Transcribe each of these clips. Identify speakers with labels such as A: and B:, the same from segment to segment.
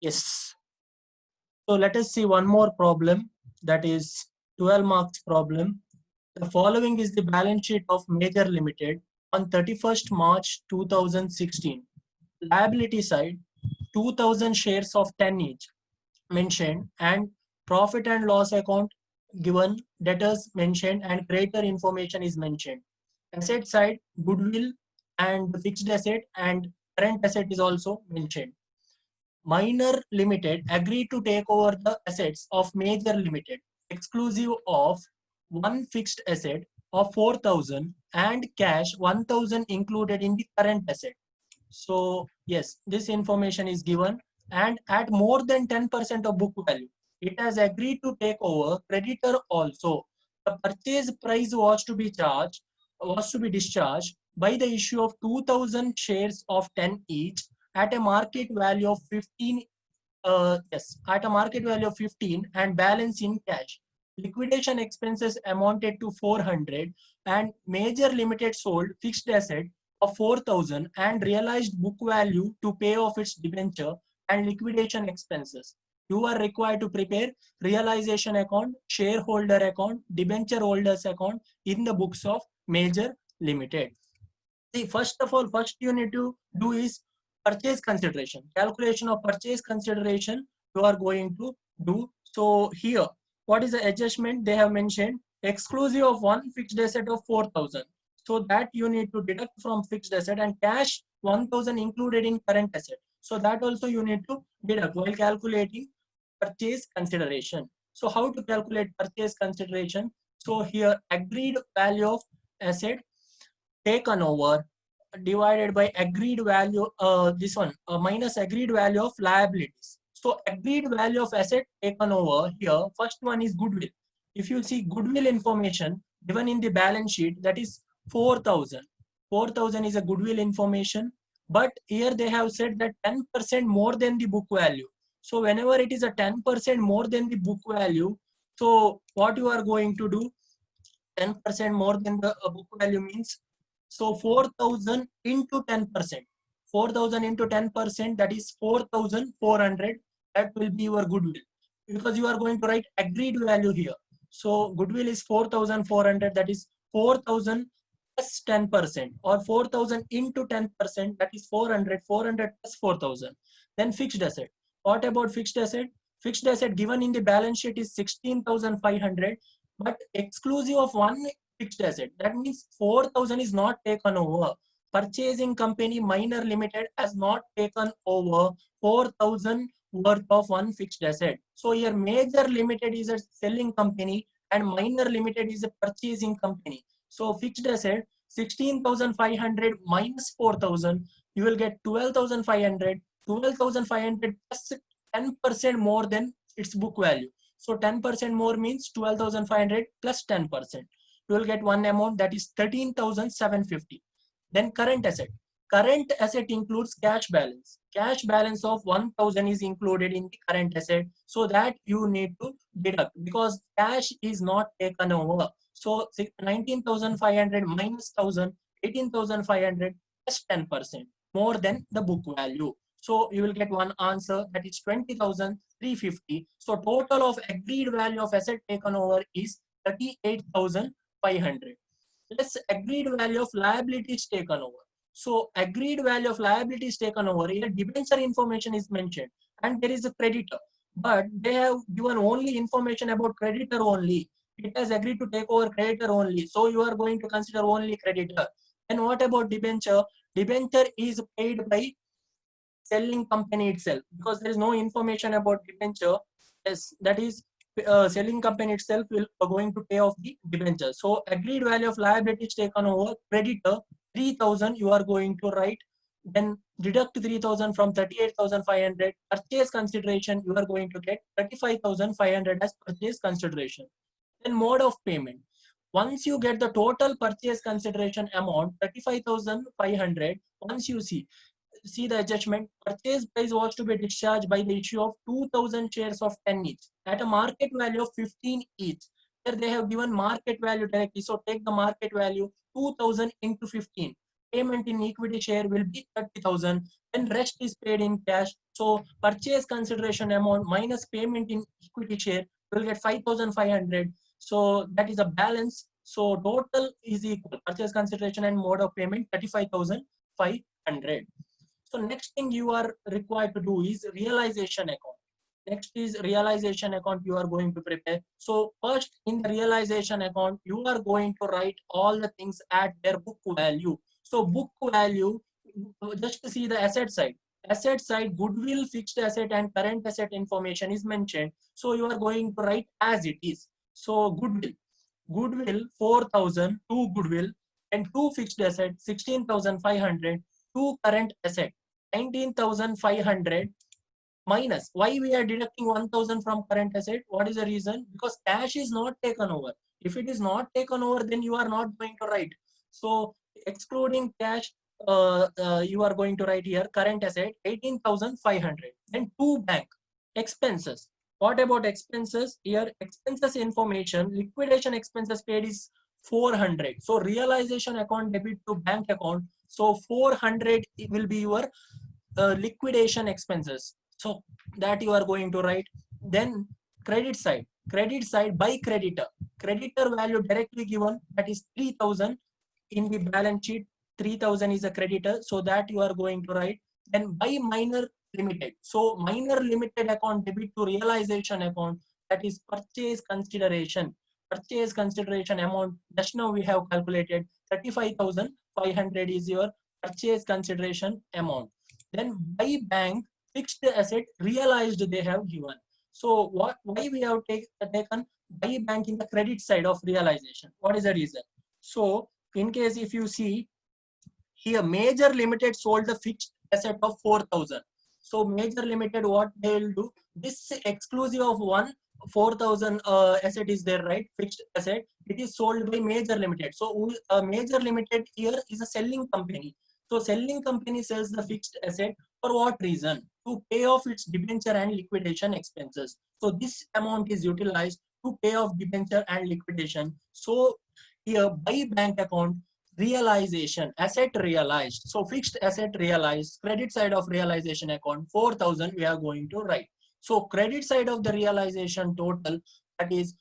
A: Yes. So let us see one more problem, that is 12 marks problem. The following is the balance sheet of Major Limited on 31st March 2016. Liability side, 2000 shares of 10 each mentioned, and profit and loss account given, debtors mentioned, and creditor information is mentioned. Asset side, goodwill and fixed asset and current asset is also mentioned. Minor Limited agreed to take over the assets of Major Limited, exclusive of one fixed asset of 4,000 and cash 1,000 included in the current asset. So yes, this information is given, and at more than 10% of book value, it has agreed to take over creditor also. The purchase price was to be discharged by the issue of 2,000 shares of 10 each at a market value of 15. Yes, at a market value of 15 and balance in cash. Liquidation expenses amounted to 400, and Major Limited sold fixed asset of 4,000 and realized book value to pay off its debenture and liquidation expenses. You are required to prepare realization account, shareholder account, debenture holders account in the books of Major Limited. See, first of all, first you need to do is purchase consideration. Calculation of purchase consideration you are going to do. So here, what is the adjustment they have mentioned? Exclusive of one fixed asset of 4,000. So that you need to deduct from fixed asset, and cash 1,000 included in current asset. So that also you need to deduct while calculating purchase consideration. So how to calculate purchase consideration? So here, agreed value of asset taken over divided by agreed value, this one minus agreed value of liabilities. So agreed value of asset taken over here, first one is goodwill. If you see goodwill information given in the balance sheet, that is 4,000. 4,000 is a goodwill information, but here they have said that 10% more than the book value. So whenever it is a 10% more than the book value, so what you are going to do, 10% more than the book value means, so 4,000 into 10%. 4,000 into 10%, that is 4,400. That will be your goodwill, because you are going to write agreed value here. So goodwill is 4,400, that is 4,000 plus 10%, or 4,000 into 10%, that is 400. 400 plus 4,000. Then fixed asset. What about fixed asset? Fixed asset given in the balance sheet is 16,500, but exclusive of one fixed asset. That means 4,000 is not taken over. Purchasing company Minor Limited has not taken over 4,000 worth of one fixed asset. So here Major Limited is a selling company and Minor Limited is a purchasing company. So fixed asset 16,500 minus 4,000, you will get 12,500. 12,500 plus 10% more than its book value. So 10% more means 12,500 plus 10%. You will get one amount, that is 13,750. Then current asset. Current asset includes cash balance. Cash balance of 1,000 is included in the current asset. So that you need to deduct, because cash is not taken over. So 19,500 minus 1,000, 18,500 plus 10% more than the book value. So you will get one answer, that is 20,350. So total of agreed value of asset taken over is 38,500. Let's agreed value of liabilities taken over. So agreed value of liabilities taken over, here debenture information is mentioned and there is a creditor, but they have given only information about creditor only. It has agreed to take over creditor only. So you are going to consider only creditor. And what about debenture? Debenture is paid by selling company itself, because there is no information about debenture. Yes, that is selling company itself will going to pay off the debenture. So agreed value of liabilities taken over, creditor 3,000 you are going to write. Then deduct 3,000 from 38,500. Purchase consideration you are going to get 35,500 as purchase consideration. Then mode of payment. Once you get the total purchase consideration amount 35,500, once you see the adjustment, purchase price was to be discharged by the issue of 2,000 shares of 10 each at a market value of 15 each. Here they have given market value directly. So take the market value 2,000 into 15. payment in equity share will be 30,000. Then rest is paid in cash. So purchase consideration amount minus payment in equity share will get 5,500. So that is a balance. So total is equal purchase consideration and mode of payment 35,500. So next thing you are required to do is realization account. Next is realization account you are going to prepare. So first in the realization account, you are going to write all the things at their book value. So book value, just to see the asset side. Asset side, goodwill, fixed asset and current asset information is mentioned. So you are going to write as it is. So goodwill 4,000, 2 goodwill and 2 fixed asset 16,500, 2 current asset 19,500 minus. Why we are deducting 1,000 from current asset? What is the reason? Because cash is not taken over. If it is not taken over, then you are not going to write. So excluding cash, you are going to write here current asset 18,500. Then 2 bank expenses. What about expenses? Here expenses information, liquidation expenses paid is 400. So realization account debit to bank account. So 400 will be your liquidation expenses. So that you are going to write. Then credit side by creditor value directly given, that is 3,000 in the balance sheet. 3,000 is a creditor, so that you are going to write. Then by minor limited, so minor limited account debit to realization account, that is purchase consideration amount. Just now we have calculated 35,500 is your purchase consideration amount. Then by bank, fixed asset realized they have given. So why we have taken by bank in the credit side of realization? What is the reason? So in case if you see here, Major Limited sold the fixed asset of 4,000. So Major Limited, what they will do, this exclusive of one 4,000 asset is there, right? Fixed asset. It is sold by Major Limited. So Major Limited here is a selling company. So selling company sells the fixed asset for what reason? To pay off its debenture and liquidation expenses. So this amount is utilized to pay off debenture and liquidation. So here by bank account, realization asset realized, so fixed asset realized, credit side of realization account 4,000 we are going to write. So credit side of the realization total, that is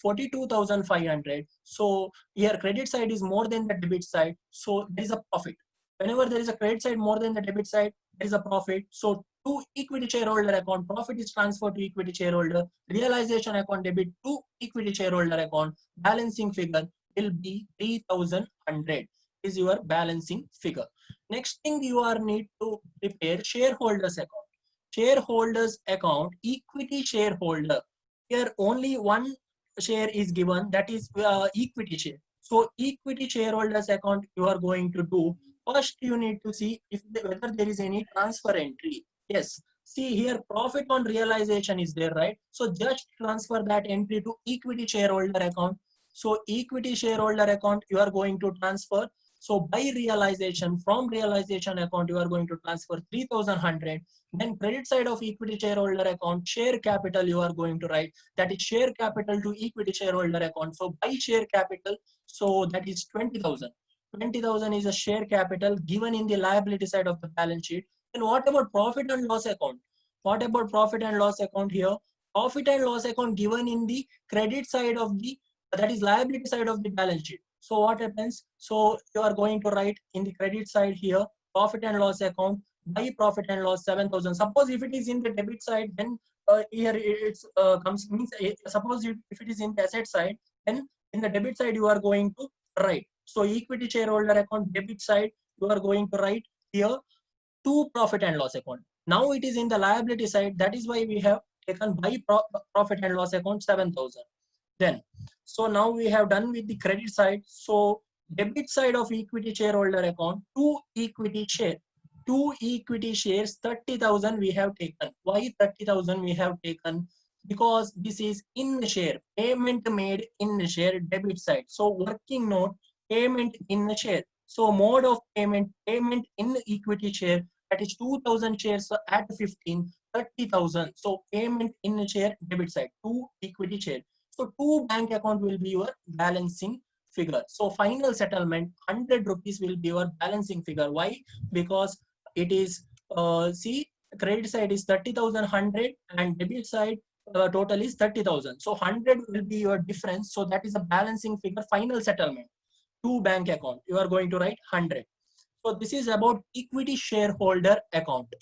A: 42,500. So here credit side is more than the debit side, so there is a profit. Whenever there is a credit side more than the debit side, there is a profit. So to equity shareholder account, profit is transferred to equity shareholder. Realization account debit to equity shareholder account. Balancing figure will be 3,100 is your balancing figure. Next thing you are need to prepare shareholders account. Shareholders account, equity shareholder. Here only one share is given, that is equity share. So equity shareholders account you are going to do. First you need to see if whether there is any transfer entry. Yes. See here profit on realization is there, right? So just transfer that entry to equity shareholder account. So equity shareholder account you are going to transfer. So by realization, from realization account you are going to transfer 3,100. Then credit side of equity shareholder account, share capital you are going to write, that is share capital to equity shareholder account. So by share capital, so that is 20,000. 20,000 is a share capital given in the liability side of the balance sheet. And what about profit and loss account? What about profit and loss account here? Profit and loss account given in the credit side of the, that is liability side of the balance sheet. So what happens? So you are going to write in the credit side here, profit and loss account by profit and loss 7,000. Suppose if it is in the debit side, then here it's comes means suppose if it is in the asset side, then in the debit side you are going to write. So equity shareholder account debit side you are going to write here to profit and loss account. Now it is in the liability side. That is why we have taken by profit and loss account 7,000. Then, so now we have done with the credit side. So debit side of equity shareholder account, to equity share. Two equity shares, 30,000 we have taken. Why 30,000 we have taken? Because this is in share, payment made in share, debit side. So working note, payment in share. So mode of payment, payment in equity share, that is 2,000 shares at 15, 30,000. So payment in share, debit side, to equity share. So two bank account will be your balancing figure. So final settlement 100 rupees will be your balancing figure. Why? Because it is see, credit side is 30,100 and debit side total is 30,000. So 100 will be your difference. So that is a balancing figure, final settlement to bank account. You are going to write 100. So this is about equity shareholder account.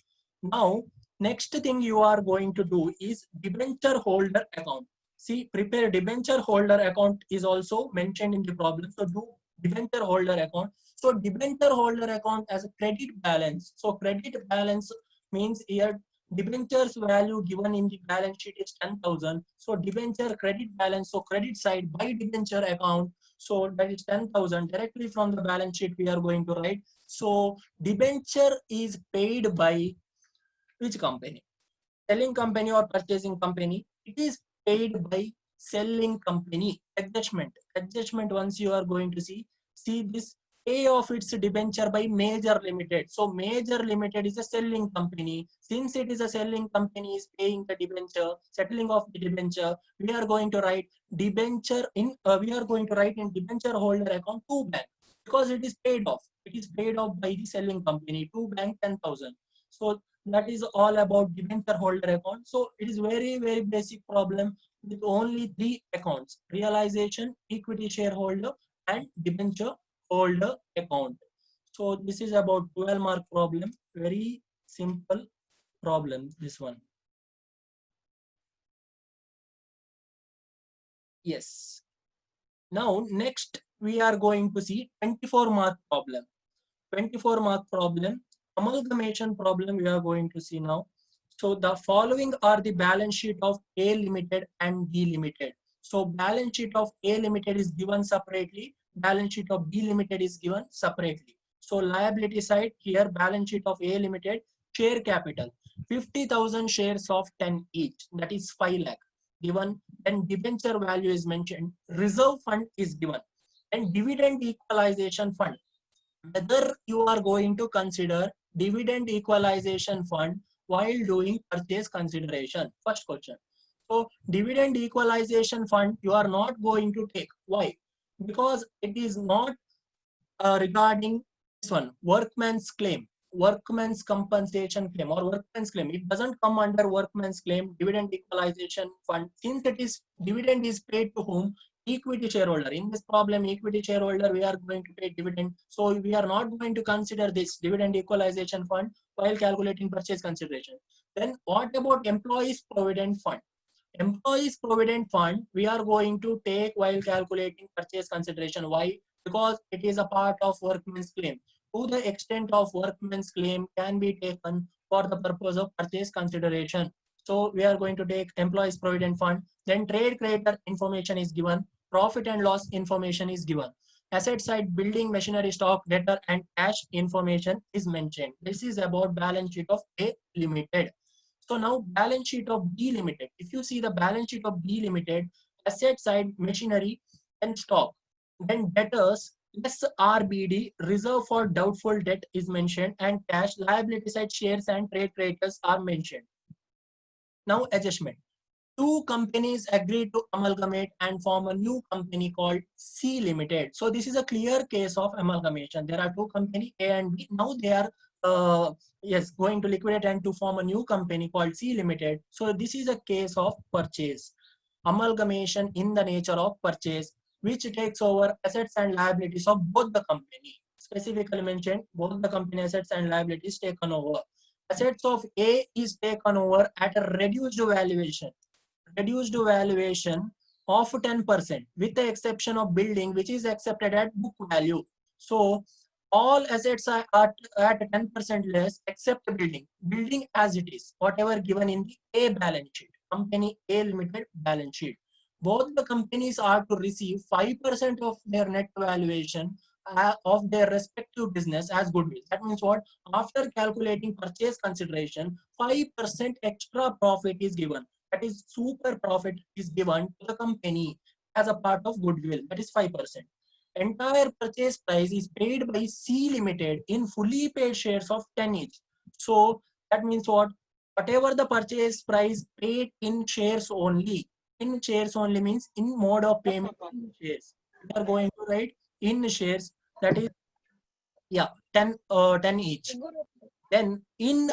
A: Now, next thing you are going to do is debenture holder account. See, prepare debenture holder account is also mentioned in the problem. So do debenture holder account. So debenture holder account as a credit balance. So credit balance means here debentures value given in the balance sheet is 10,000. So debenture credit balance. So credit side by debenture account. So that is 10,000 directly from the balance sheet we are going to write. So debenture is paid by which company? Selling company or purchasing company? It is paid by selling company. Adjustment. Adjustment once you are going to see this pay of its debenture by Major Limited. So Major Limited is a selling company. Since it is a selling company is paying the debenture, settling of the debenture, we are going to write debenture in we are going to write in debenture holder account to bank because it is paid off. It is paid off by the selling company to bank 10,000. So that is all about debenture holder account. So it is very basic problem with only three accounts: realization, equity shareholder, and debenture holder account. So this is about 12 mark problem. Very simple problem, this one. Yes. Now next we are going to see 24 mark problem. 24 mark problem, amalgamation problem we are going to see now. So the following are the balance sheet of A Limited and B Limited. So balance sheet of A Limited is given separately, balance sheet of B Limited is given separately. So liability side here, balance sheet of A Limited, share capital 50,000 shares of 10 each, that is 5 lakh given. Then debenture value is mentioned, reserve fund is given, and dividend equalization fund. Whether you are going to consider dividend equalization fund while doing purchase consideration. First question. So dividend equalization fund you are not going to take. Why? Because it is not regarding this one, workman's claim, workman's compensation claim or workman's claim. It doesn't come under workman's claim, dividend equalization fund. Since it is dividend is paid to whom? Equity shareholder. In this problem, equity shareholder, we are going to pay dividend. So we are not going to consider this dividend equalization fund while calculating purchase consideration. Then what about employees provident fund? Employees provident fund we are going to take while calculating purchase consideration. Why? Because it is a part of workman's claim. To the extent of workman's claim can be taken for the purpose of purchase consideration. So we are going to take employees provident fund. Then trade creditor information is given, profit and loss information is given, asset side building machinery stock debtor and cash information is mentioned. This is about balance sheet of A Limited. So now balance sheet of B Limited. If you see the balance sheet of B Limited, asset side machinery and stock, then debtors less RBD, reserve for doubtful debt is mentioned, and cash, liability side shares and trade creditors are mentioned. Now adjustment. Two companies agreed to amalgamate and form a new company called C Limited. So this is a clear case of amalgamation. There are two companies A and B. Now they are yes, going to liquidate and to form a new company called C Limited. So this is a case of purchase. Amalgamation in the nature of purchase, which takes over assets and liabilities of both the company. Specifically mentioned, both the company assets and liabilities taken over. Assets of A is taken over at a reduced valuation of 10% with the exception of building, which is accepted at book value. So all assets are at 10% less except building. Building as it is, whatever given in the A balance sheet, company A Limited balance sheet. Both the companies are to receive 5% of their net valuation of their respective business as goodwill. That means what? After calculating purchase consideration, 5% extra profit is given. That is super profit is given to the company as a part of goodwill. That is 5%. Entire purchase price is paid by C Limited in fully paid shares of 10 each. So that means what? Whatever the purchase price paid in shares only. In shares only means in mode of payment in shares. we are going to write in shares, that is, yeah, 10 each. Then in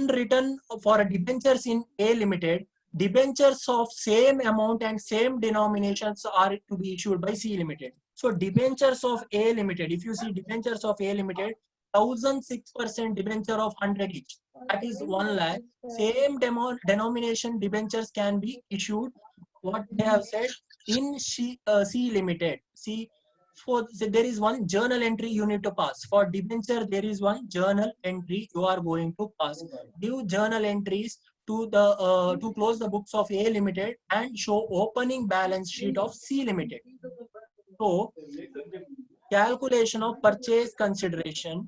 A: return for debentures in A Limited, debentures of same amount and same denominations are to be issued by C Limited. So debentures of A Limited, if you see debentures of A Limited, 1006% debenture of 100 each, that is 1 lakh. Same denomination debentures can be issued, what they have said, in C Limited. See, so there is one journal entry you need to pass. For debenture, there is one journal entry you are going to pass. Give journal entries to close the books of A Limited and show opening balance sheet of C Limited. So calculation of purchase consideration.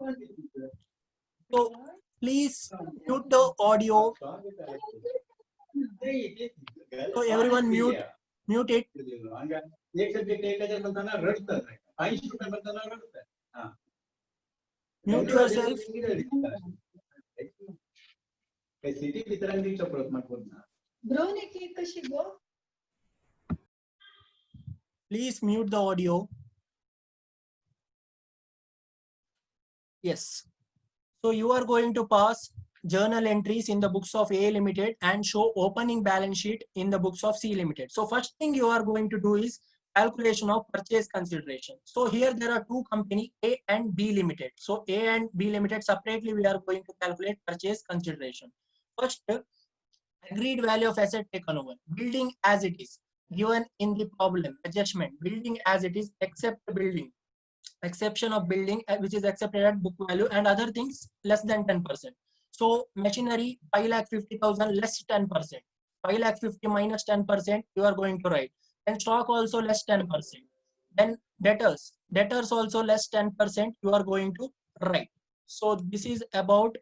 A: So please mute the audio. So everyone mute it. Mute yourself. Please mute the audio. Yes. So you are going to pass journal entries in the books of A Limited and show opening balance sheet in the books of C Limited. So first thing you are going to do is calculation of purchase consideration. So here there are two companies, A and B Limited. So A and B Limited separately we are going to calculate purchase consideration. First, agreed value of asset taken over. Building as it is given in the problem adjustment. Building as it is except building. Exception of building which is accepted at book value and other things less than 10%. So machinery 5,50,000 less 10%. 5,50,000 minus 10% you are going to write. And stock also less 10%. Then debtors also less 10% you are going to write. So this is about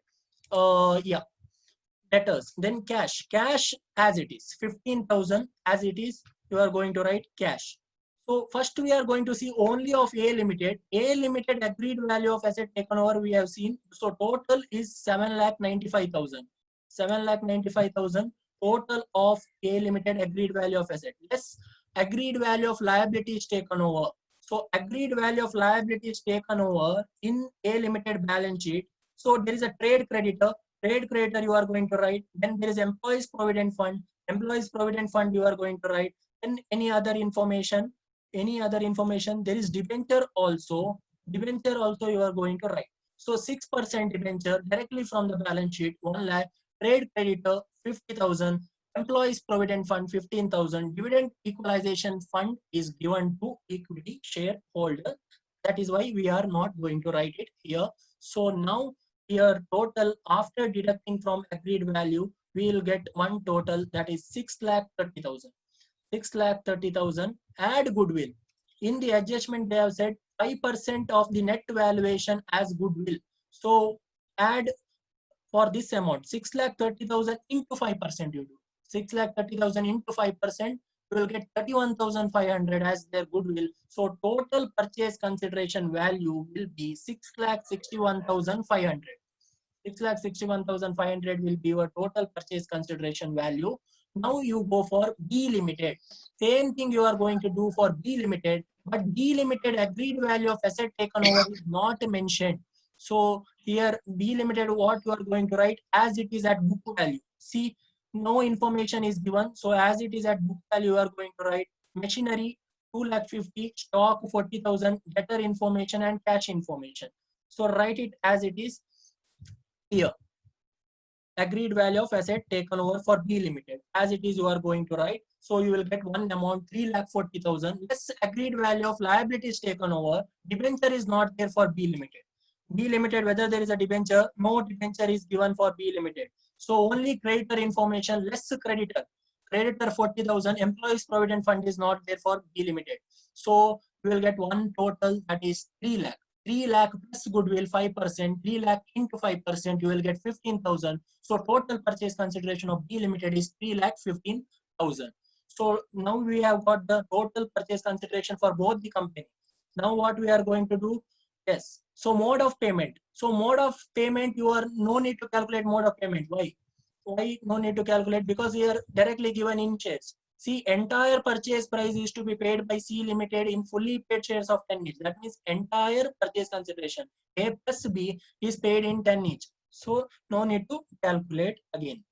A: debtors. Then cash as it is 15,000 as it is you are going to write cash. So first we are going to see only of A Limited. A Limited agreed value of asset taken over we have seen. So total is 7,95,000. 7,95,000 total of A Limited agreed value of asset. Less agreed value of liabilities taken over. So agreed value of liabilities taken over in A Limited balance sheet. So there is a trade creditor. Trade creditor you are going to write. Then there is employees provident fund. Employees provident fund you are going to write. Then any other information, there is debenture also you are going to write. So 6% debenture directly from the balance sheet 1 lakh, trade creditor 50,000, employees provident fund 15,000, dividend equalization fund is given to equity shareholder. That is why we are not going to write it here. So now here total after deducting from agreed value we will get one total, that is 6,30,000. 6,30,000. Add goodwill. In the adjustment, they have said 5% of the net valuation as goodwill. So add for this amount 6,30,000 into 5%. You do 6,30,000 into 5%. You will get 31,500 as their goodwill. So total purchase consideration value will be 6,61,500. 6,61,500 will be your total purchase consideration value. Now you go for B Limited. Same thing you are going to do for B Limited, but B Limited agreed value of asset taken over is not mentioned. So here B Limited, what you are going to write as it is at book value. See, no information is given. So as it is at book value, you are going to write machinery 2,50,000, stock 40,000, debtor information and cash information. So write it as it is here. Agreed value of asset taken over for B Limited. As it is, you are going to write. So you will get one amount 3,40,000. Less agreed value of liabilities taken over. Debenture is not there for B Limited. B Limited, whether there is a debenture, no debenture is given for B Limited. So only creditor information, less creditor. Creditor 40,000. Employees provident fund is not there for B Limited. So you will get one total, that is 3 lakh. 3 lakh plus goodwill 5%, 3 lakh into 5%, you will get 15,000. So total purchase consideration of B Limited is 3,15,000. So now we have got the total purchase consideration for both the company. Now what we are going to do? Yes. So mode of payment. So mode of payment, you are no need to calculate mode of payment. Why? Why no need to calculate? Because we are directly given in shares. See, entire purchase price is to be paid by C Limited in fully paid shares of 10 each. That means entire purchase consideration A plus B is paid in 10 each. So no need to calculate again.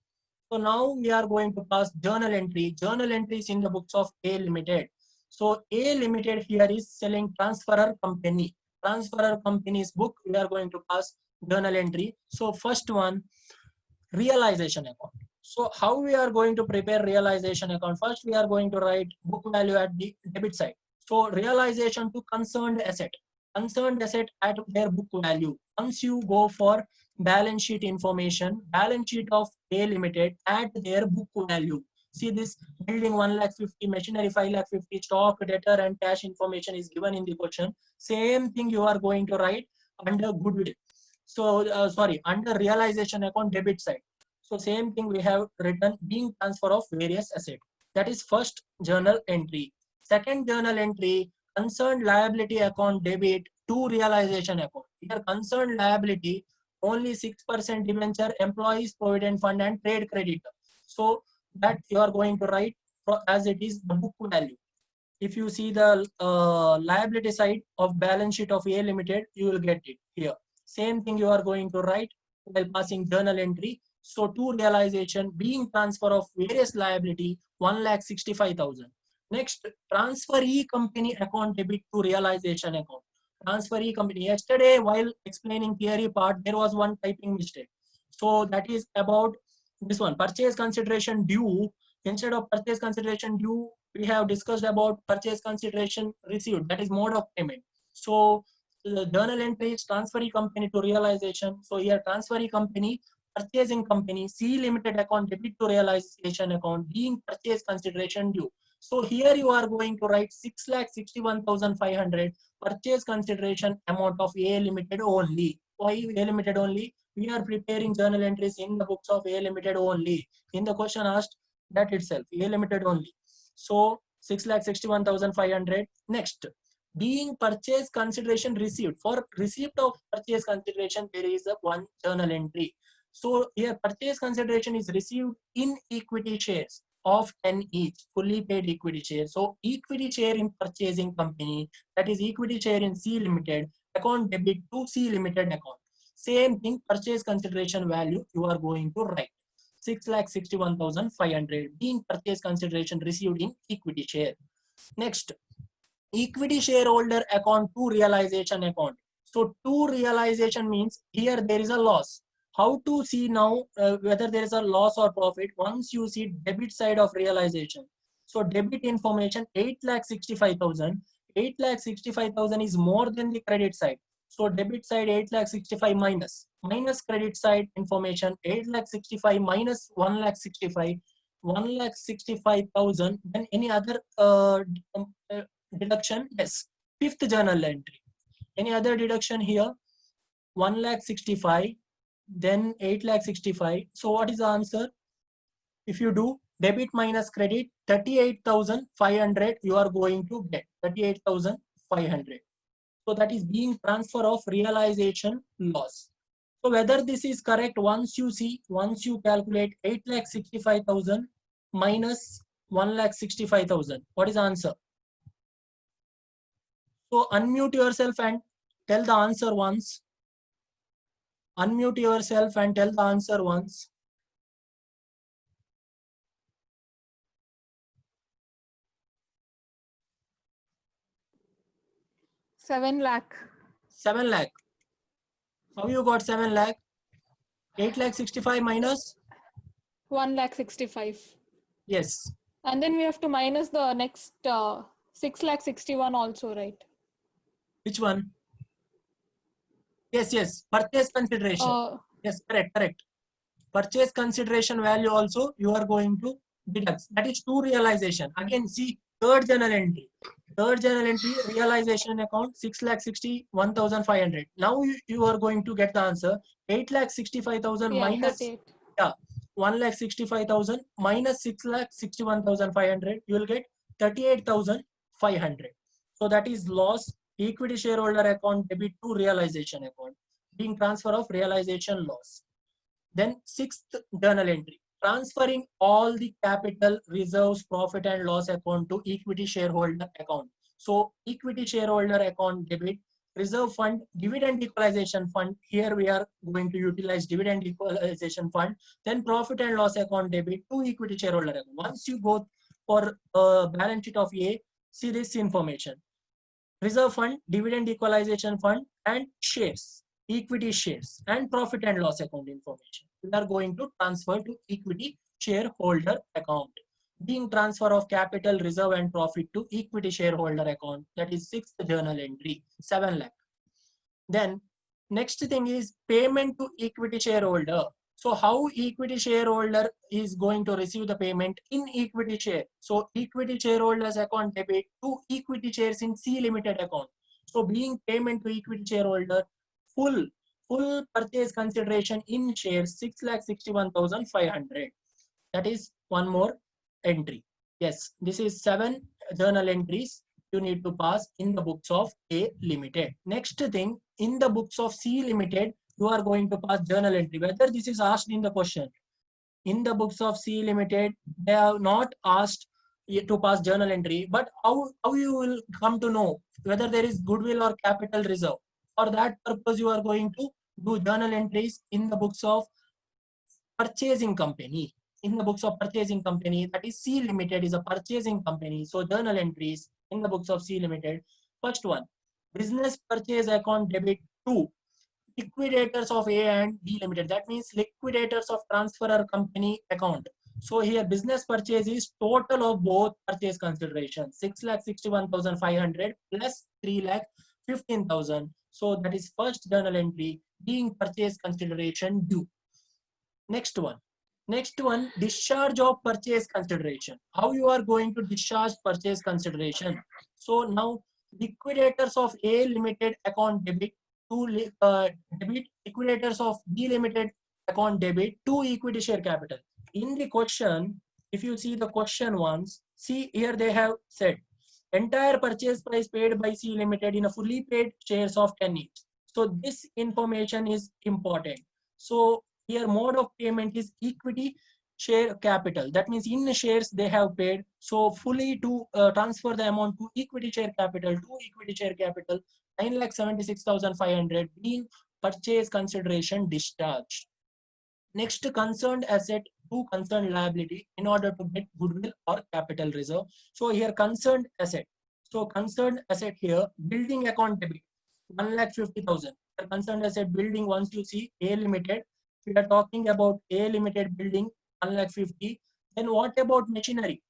A: So now we are going to pass journal entry. Journal entries in the books of A Limited. So A Limited here is selling transferor company. Transferor company's book we are going to pass journal entry. So first one, realization account. So how we are going to prepare realization account? First we are going to write book value at the debit side. So realization to concerned asset. Concerned asset at their book value. Once you go for balance sheet information, balance sheet of A Limited at their book value. See this building 1,50,000, machinery 5,50,000, stock, debtor and cash information is given in the question. Same thing you are going to write under goodwill. So sorry, under realization account debit side. So same thing we have written being transfer of various assets. That is first journal entry. Second journal entry, concerned liability account debit to realization account. Here concerned liability only 6% debenture, employees provident fund and trade creditor. So that you are going to write as it is the book value. If you see the liability side of balance sheet of A Limited, you will get it here. Same thing you are going to write while passing journal entry. So to realization being transfer of various liability 1,65,000. Next, transferee company account debit to realization account. Transferee company. Yesterday while explaining theory part, there was one typing mistake. So that is about this one, purchase consideration due. Instead of purchase consideration due, we have discussed about purchase consideration received, that is mode of payment. So the journal entry is transferee company to realization. So here transferee company, purchasing company, C Limited account debit to realization account being purchase consideration due. So here you are going to write 6,61,500 purchase consideration amount of A Limited only. Why A Limited only? We are preparing journal entries in the books of A Limited only. In the question asked that itself, A Limited only. So 6,61,500. Next, being purchase consideration received. For receipt of purchase consideration, there is a one journal entry. So here purchase consideration is received in equity shares of 10 each, fully paid equity share. So equity share in purchasing company, that is equity share in C Limited, account debit to C Limited account. Same thing, purchase consideration value you are going to write. 6,61,500 being purchase consideration received in equity share. Next, equity shareholder account to realization account. So to realization means here there is a loss. How to see now whether there is a loss or profit? Once you see debit side of realization. So debit information 8,65,000. 8,65,000 is more than the credit side. So debit side 8,65,000 minus credit side information 8,65,000 minus 1,65,000. 1,65,000. Then any other deduction? Yes. Fifth journal entry. Any other deduction here? 1,65,000. Then 8,65,000. So what is the answer? If you do debit minus credit, 38,500 you are going to get. 38,500. So that is being transfer of realization loss. So whether this is correct, once you see, once you calculate 8,65,000 minus 1,65,000, what is the answer? So unmute yourself and tell the answer once. Unmute yourself and tell the answer once.
B: $7 lakh.
A: 7 lakh. How you got 7 lakh? 8,65,000 minus?
B: 1,65,000.
A: Yes.
B: And then we have to minus the next 6,61,000 also, right?
A: Which one? Yes, yes. Purchase consideration. Yes, correct. Purchase consideration value also you are going to deduct. That is to realization. Again, see third journal entry. Third journal entry realization account 6,61,500. Now you are going to get the answer 8,65,000
B: yeah,
A: minus
B: 38.
A: 1,65,000 minus 6,61,500. You will get 38,500. So that is loss. Equity shareholder account debit to realization account being transfer of realization loss. Then sixth journal entry. transferring all the capital, reserves, profit and loss account to equity shareholder account. So equity shareholder account debit, reserve fund, dividend equalization fund. Here we are going to utilize dividend equalization fund. Then profit and loss account debit to equity shareholder account. Once you go for balance sheet of A, see this information. Reserve fund, dividend equalization fund, and shares, equity shares, and profit and loss account information. We are going to transfer to equity shareholder account. Being transfer of capital, reserve, and profit to equity shareholder account. That is sixth journal entry, 7 lakh. Then next thing is payment to equity shareholder. So how equity shareholder is going to receive the payment in equity share? So equity shareholders account debit to equity shares in C limited account. So being payment to equity shareholder, full purchase consideration in shares 6,61,500. That is one more entry. Yes, this is 7 journal entries you need to pass in the books of A limited. Next thing, in the books of C limited, you are going to pass journal entry. Whether this is asked in the question. In the books of C limited, they have not asked to pass journal entry, but how you will come to know whether there is goodwill or capital reserve? For that purpose, you are going to do journal entries in the books of purchasing company. In the books of purchasing company, that is C limited is a purchasing company. So journal entries in the books of C limited. First one, business purchase account debit to liquidators of A and B limited. That means liquidators of transferor company account. So here business purchase is total of both purchase consideration 6,61,500 plus 3,15,000. So that is first journal entry, being purchase consideration due. Next one, discharge of purchase consideration. How you are going to discharge purchase consideration? So now liquidators of A limited account debit to debit, liquidators of B limited account debit to equity share capital. In the question, if you see the question once, see here they have said entire purchase price paid by C limited in a fully paid shares of 10 each. So this information is important. So here mode of payment is equity share capital. That means in shares they have paid. So fully to transfer the amount to equity share capital 9,76,500 being purchase consideration discharged. Next, concerned asset to concerned liability in order to get goodwill or capital reserve. So here concerned asset. So concerned asset here, building account debit 1,50,000. Concerned asset building, once you see A limited, we are talking about A limited building 1,50,000. Then what about machinery?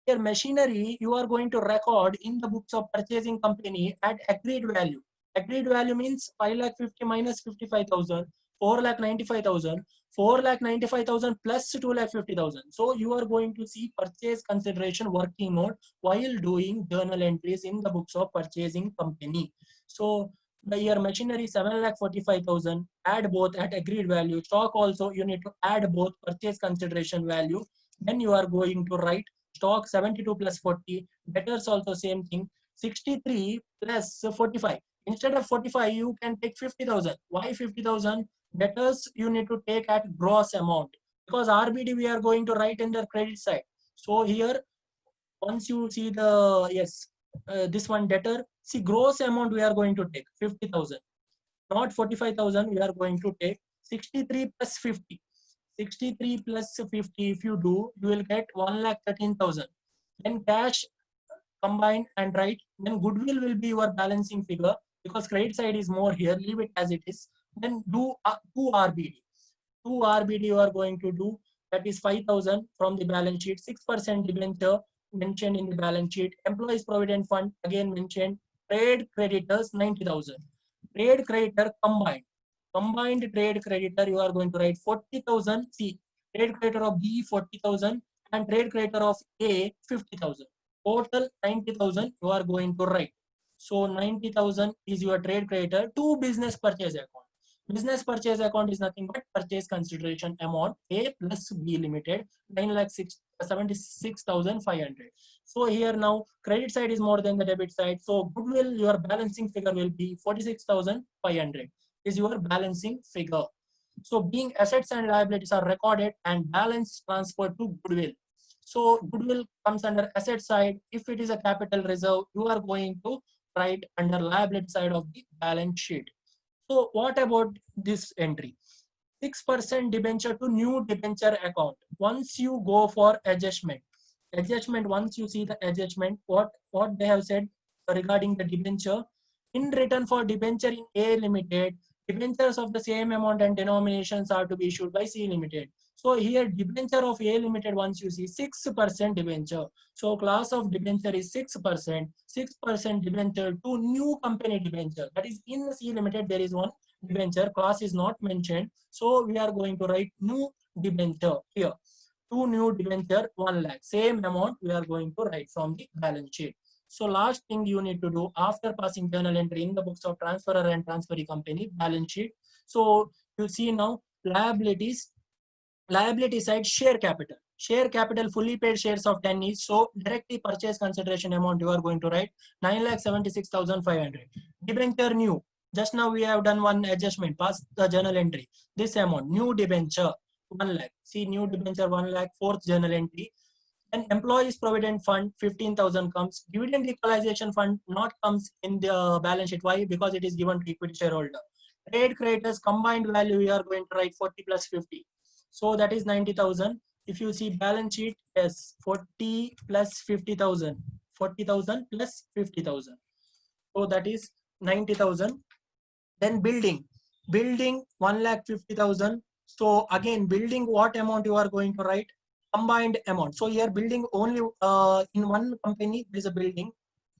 A: Here machinery you are going to record in the books of purchasing company at agreed value. Agreed value means 5,50,000 minus 55,000, 4,95,000, 4,95,000 plus 2,50,000. So you are going to see purchase consideration working note while doing journal entries in the books of purchasing company. So the year machinery 7,45,000, add both at agreed value. Stock also you need to add both purchase consideration value. Then you are going to write stock 72 plus 40, debtors also same thing, 63 plus 45. Instead of 45, you can take 50,000. Why 50,000? Debtors you need to take at gross amount because RBD we are going to write in the credit side. So here, once you see the, yes, this one debtor, see gross amount we are going to take 50,000, not 45,000. We are going to take 63 plus 50. 63 plus 50, if you do, you will get 1,13,000. Then cash combine and write. Then goodwill will be your balancing figure because credit side is more here. Leave it as it is. Then do 2 RBD. 2 RBD you are going to do. That is 5,000 from the balance sheet. 6% debenture mentioned in the balance sheet. Employees Provident Fund again mentioned. Trade creditors 90,000. Trade creditor combined. Combined trade creditor you are going to write 40,000. See, trade creditor of B 40,000 and trade creditor of A 50,000. Total 90,000 you are going to write. So 90,000 is your trade creditor to business purchase account. Business purchase account is nothing but purchase consideration amount A plus B limited 9,76,500. So here now credit side is more than the debit side. So goodwill your balancing figure will be 46,500 is your balancing figure. So being assets and liabilities are recorded and balance transferred to goodwill. So goodwill comes under asset side. If it is a capital reserve, you are going to write under liability side of the balance sheet. So what about this entry? 6% debenture to new debenture account. Once you go for adjustment, once you see the adjustment, what they have said regarding the debenture, in return for debenture in A Limited, debentures of the same amount and denominations are to be issued by C Limited. So here debenture of A Limited, once you see 6% debenture. So class of debenture is 6%, 6% debenture to new company debenture. That is in C Limited, there is one debenture, class is not mentioned. So we are going to write new debenture here. Two new debenture, 1 lakh. Same amount we are going to write from the balance sheet. So last thing you need to do after passing journal entry in the books of transferor and transferee company balance sheet. So you see now liabilities, liability side share capital. Share capital fully paid shares of 10 each. So directly purchase consideration amount you are going to write 9,76,500. Debenture new. Just now we have done one adjustment, past the journal entry. This amount, new debenture 1 lakh. See new debenture 1 lakh, fourth journal entry. Then employees provident fund 15,000 comes. Dividend equalization fund not comes in the balance sheet. Why? Because it is given to equity shareholder. Trade creditors combined value we are going to write 40 plus 50. So that is 90,000. If you see balance sheet, yes, 40 plus 50,000. 40,000 plus 50,000. So that is 90,000. Then building 1,50,000. So again, building what amount you are going to write? Combined amount. So here building only in one company there is a building.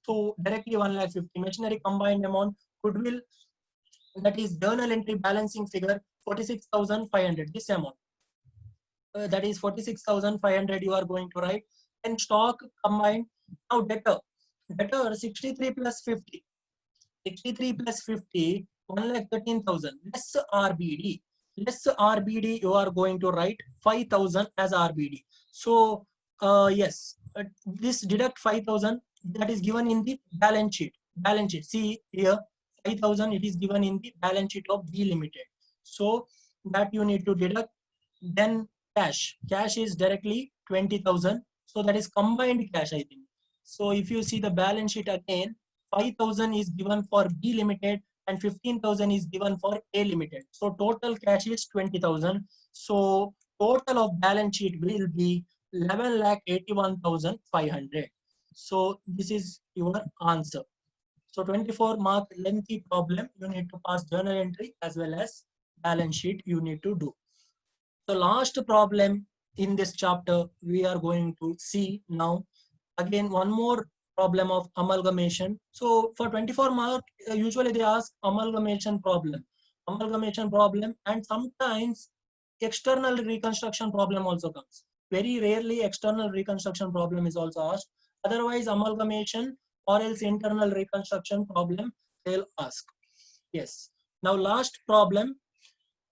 A: So directly 1,50,000. Machinery combined amount. Goodwill, that is journal entry balancing figure 46,500. This amount. That is 46,500 you are going to write. And stock combined. Now debtor 63 plus 50. 63 plus 50, 1,13,000. Less RBD. Less RBD, you are going to write 5,000 as RBD. So, yes, this deduct 5,000 that is given in the balance sheet. Balance sheet. See here, 5,000 it is given in the balance sheet of B Limited. So, that you need to deduct. Then cash. Cash is directly 20,000. So, that is combined cash, I think. So, if you see the balance sheet again, 5,000 is given for B Limited and 15,000 is given for A Limited. So total cash is 20,000. So total of balance sheet will be 11,81,500. So this is your answer. So 24 mark lengthy problem. You need to pass journal entry as well as balance sheet you need to do. So last problem in this chapter we are going to see now. Again, one more problem of amalgamation. So for 24 mark, usually they ask amalgamation problem. Amalgamation problem, and sometimes external reconstruction problem also comes. Very rarely external reconstruction problem is also asked. Otherwise amalgamation or else internal reconstruction problem they'll ask. Yes. Now last problem,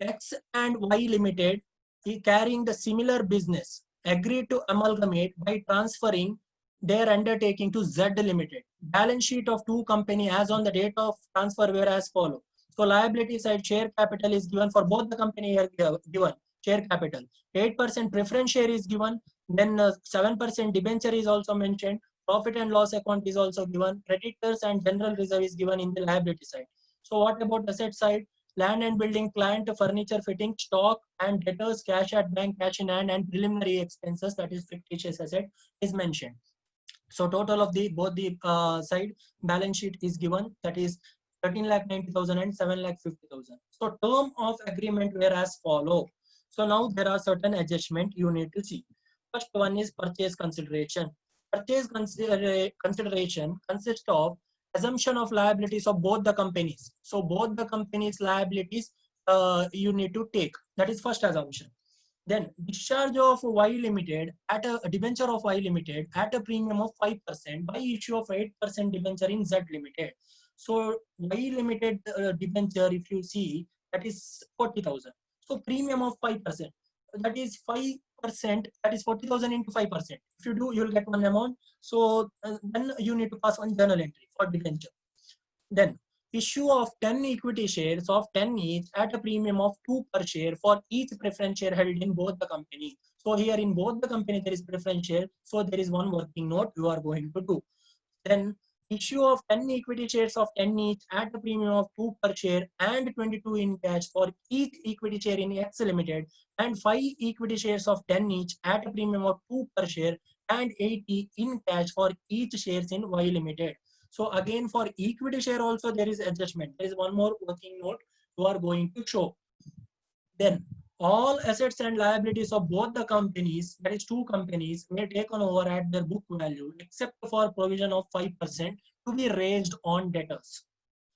A: X and Y Limited carrying the similar business agreed to amalgamate by transferring their undertaking to Z Limited. Balance sheet of two company as on the date of transfer were as follow. So liability side share capital is given for both the company here given share capital. 8% preference share is given. Then 7% debenture is also mentioned. Profit and loss account is also given. Creditors and general reserve is given in the liability side. So what about asset side? Land and building, plant, furniture, fitting, stock, and debtors, cash at bank, cash in hand, and preliminary expenses, that is fictitious asset, is mentioned. So total of the both the side balance sheet is given, that is 13,90,000 and 7,50,000. So term of agreement were as follow. So now there are certain adjustment you need to see. First one is purchase consideration. Purchase consideration consists of assumption of liabilities of both the companies. So both the companies' liabilities you need to take. That is first assumption. Then discharge of Y Limited at a debenture of Y Limited at a premium of 5% by issue of 8% debenture in Z Limited. So Y Limited debenture, if you see, that is 40,000. So premium of 5%. That is 5%. That is 40,000 into 5%. If you do, you'll get one amount. So then you need to pass one journal entry for debenture. Then issue of 10 equity shares of 10 each at a premium of 2 per share for each preference share held in both the company. So here in both the company there is preference share, so there is one working note you are going to do. Then issue of 10 equity shares of 10 each at a premium of 2 per share and 22 in cash for each equity share in X Limited, and 5 equity shares of 10 each at a premium of 2 per share and 80 in cash for each shares in Y Limited. So again for equity share also there is adjustment. There is one more working note you are going to show. Then all assets and liabilities of both the companies, that is two companies, may taken over at their book value except for provision of 5% to be raised on debtors.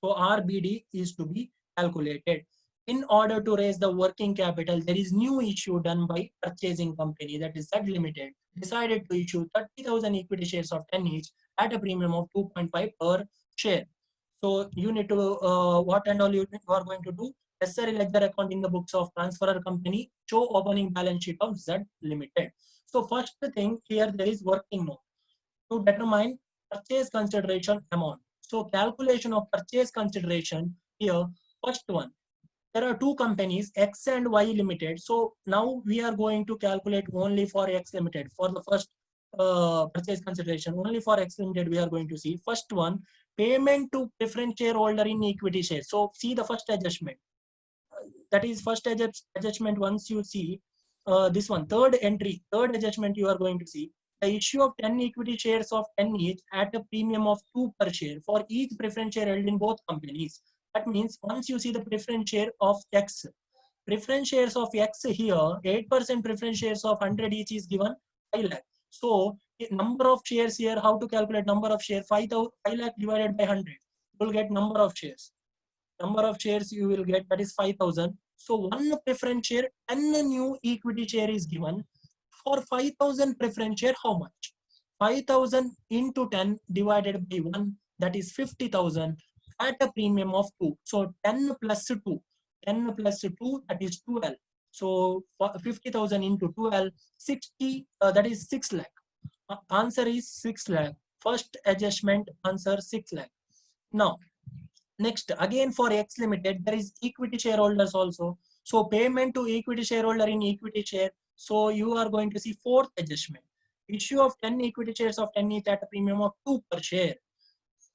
A: So RBD is to be calculated. In order to raise the working capital, there is new issue done by purchasing company, that is Z Limited, decided to issue 30,000 equity shares of 10 each at a premium of 2.5 per share. So you need to, what and all you are going to do? Necessary ledger account in the books of transferor company, show opening balance sheet of Z Limited. So first thing here, there is working note to determine purchase consideration amount. So calculation of purchase consideration here, first one, there are two companies X and Y Limited. So now we are going to calculate only for X Limited for the first purchase consideration. Only for X Limited we are going to see. First one, payment to preference shareholder in equity share. So see the first adjustment. That is first adjustment. Once you see this one, third entry, third adjustment you are going to see the issue of 10 equity shares of 10 each at a premium of 2 per share for each preference share held in both companies. That means once you see the preference share of X, preference shares of X here, 8% preference shares of 100 each is given 5 lakh. So number of shares here, how to calculate number of share? 5 lakh divided by 100. You will get number of shares. Number of shares you will get, that is 5,000. So one preference share, 10 new equity share is given. For 5,000 preference share, how much? 5,000 into 10 divided by 1, that is 50,000 at a premium of 2. So 10 plus 2, 10 plus 2, that is 12. So 50,000 into 12, 60, that is 6 lakh. Answer is 6 lakh. First adjustment, answer 6 lakh. Now, next, again for X Limited, there is equity shareholders also. So payment to equity shareholder in equity share. So you are going to see fourth adjustment. Issue of 10 equity shares of 10 each at a premium of 2 per share.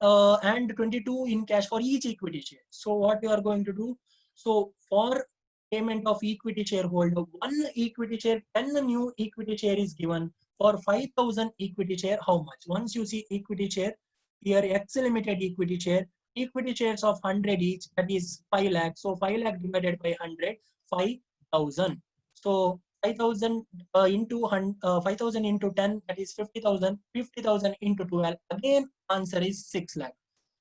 A: And 22 in cash for each equity share. So what you are going to do? So for payment of equity shareholder, one equity share, 10 new equity share is given. For 5,000 equity share, how much? Once you see equity share, here X Limited equity share, equity shares of 100 each, that is 5 lakh. So 5 lakh divided by 100, 5,000. So 5,000 into 5,000 into 10, that is 50,000. 50,000 into 12, again answer is 6 lakh.